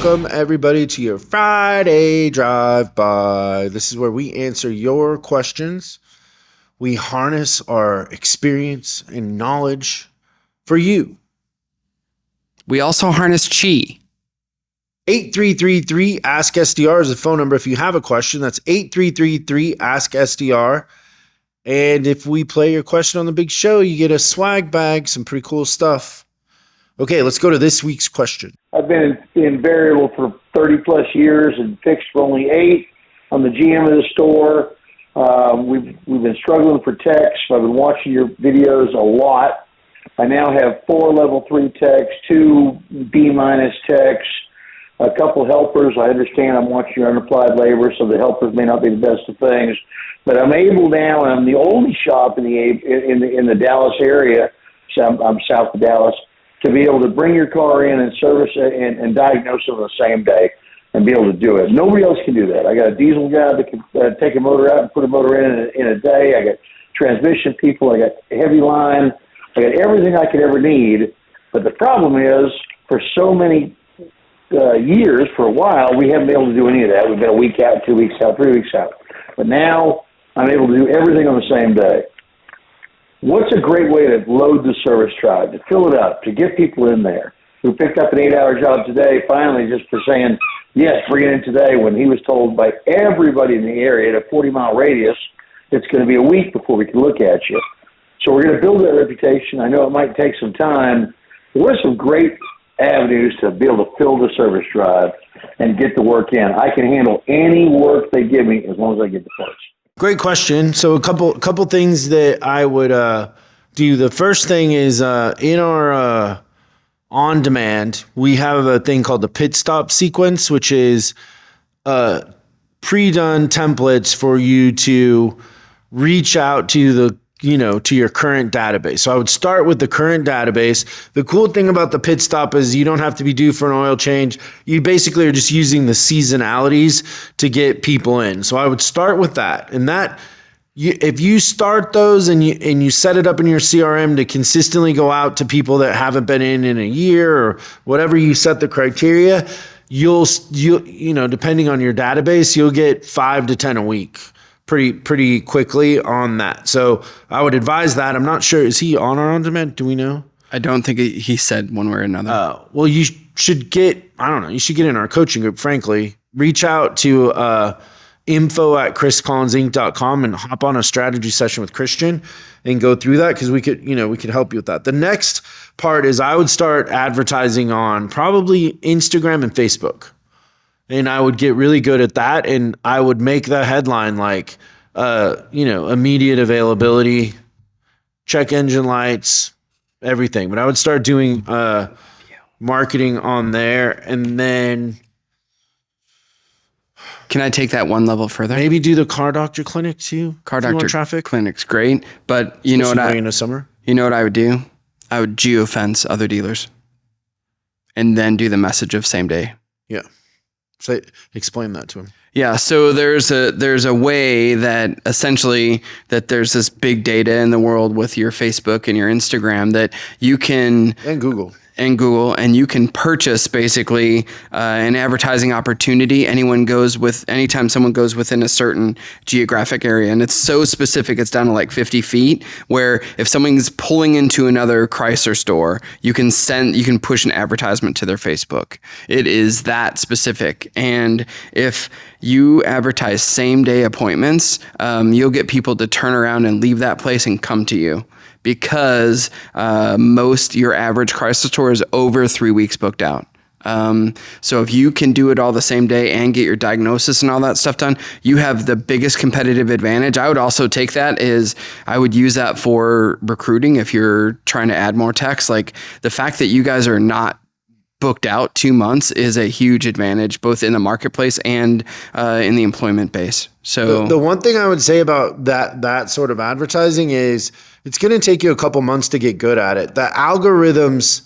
Welcome, everybody, to your Friday Drive-By. This is where we answer your questions. We harness our experience and knowledge for you. We also harness chi. 8333-ASK-SDR is the phone number if you have a question. That's 8333-ASK-SDR. And if we play your question on the big show, you get a swag bag, some pretty cool stuff. Okay, let's go to this week's question. I've been in variable for 30-plus years and fixed for only 8. I'm the GM of the store. We've been struggling for techs. I've been watching your videos a lot. I now have 4 level 3 techs, 2 B- techs, a couple helpers. I understand I'm watching your unapplied labor, so the helpers may not be the best of things. But I'm able now, and I'm the only shop in the Dallas area, so I'm south of Dallas, to be able to bring your car in and service it and diagnose it on the same day and be able to do it. Nobody else can do that. I got a diesel guy that can take a motor out and put a motor in a day. I got transmission people. I got heavy line. I got everything I could ever need. But the problem is, for so many years, for a while, we haven't been able to do any of that. We've been a week out, 2 weeks out, 3 weeks out. But now I'm able to do everything on the same day. What's a great way to load the service drive, to fill it up, to get people in there who picked up an 8-hour job today, finally just for saying, yes, bring it in today, when he was told by everybody in the area at a 40-mile radius, it's going to be a week before we can look at you. So we're going to build that reputation. I know it might take some time. What are some great avenues to be able to fill the service drive and get the work in? I can handle any work they give me as long as I get the parts. Great question. So a couple things that I would do. The first thing is in our on demand, we have a thing called the pit stop sequence, which is pre-done templates for you to reach out to to your current database. So I would start with the current database. The cool thing about the pit stop is you don't have to be due for an oil change. You basically are just using the seasonalities to get people in. So I would start with that. And if you start those and you set it up in your CRM to consistently go out to people that haven't been in a year or whatever you set the criteria, you'll depending on your database, you'll get 5 to 10 a week. Pretty quickly on that. So I would advise that. I'm not sure. Is he on or on demand? Do we know? I don't think he said one way or another. Well, you should get, I don't know, you should get in our coaching group, frankly. Reach out to info@chriscollinsinc.com and hop on a strategy session with Christian and go through that, because we could help you with that. The next part is I would start advertising on probably Instagram and Facebook. And I would get really good at that, and I would make the headline like, immediate availability, check engine lights, everything. But I would start doing marketing on there, and then can I take that one level further? Maybe do the car doctor clinic too. Car doctor traffic clinic's great, but in the summer. You know what I would do? I would geofence other dealers, and then do the message of same day. Yeah. So explain that to him. Yeah, so there's a way that essentially that there's this big data in the world with your Facebook and your Instagram that you can and Google and you can purchase basically an advertising opportunity. Anytime someone goes within a certain geographic area, and it's so specific, it's down to like 50 feet, where if someone's pulling into another Chrysler store, you can push an advertisement to their Facebook. It is that specific. And if you advertise same day appointments, you'll get people to turn around and leave that place and come to you. Because your average Chrysler store is over 3 weeks booked out. So if you can do it all the same day and get your diagnosis and all that stuff done, you have the biggest competitive advantage. I would also take that I would use that for recruiting if you're trying to add more techs. Like the fact that you guys are not booked out 2 months is a huge advantage, both in the marketplace and in the employment base. So the one thing I would say about that sort of advertising is it's going to take you a couple months to get good at it. The algorithms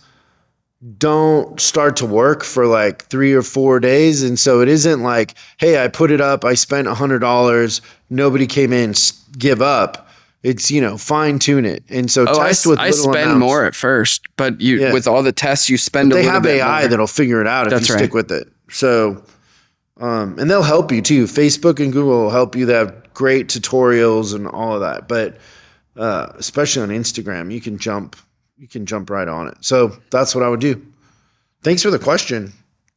don't start to work for like 3 or 4 days. And so it isn't like, hey, I put it up, I spent $100, nobody came in, give up. It's, fine tune it. And so test with little amounts. I spend more at first, but with all the tests you spend a little bit more. They have AI that'll figure it out if you stick with it. So, and they'll help you too. Facebook and Google will help you. They have great tutorials and all of that. But especially on Instagram, you can jump right on it. So that's what I would do. Thanks for the question,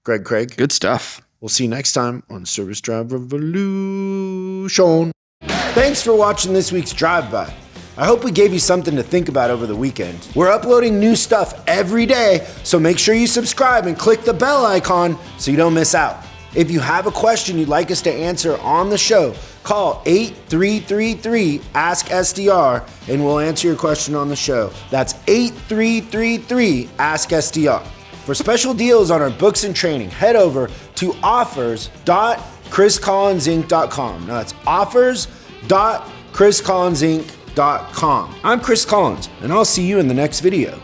Craig. Good stuff. We'll see you next time on Service Drive Revolution. Thanks for watching this week's Drive-By. I hope we gave you something to think about over the weekend. We're uploading new stuff every day, so make sure you subscribe and click the bell icon so you don't miss out. If you have a question you'd like us to answer on the show, call 8333-ASK-SDR and we'll answer your question on the show. That's 8333-ASK-SDR. For special deals on our books and training, head over to offers.chriscollinsinc.com. Now that's offers.chriscollinsinc.com. I'm Chris Collins, and I'll see you in the next video.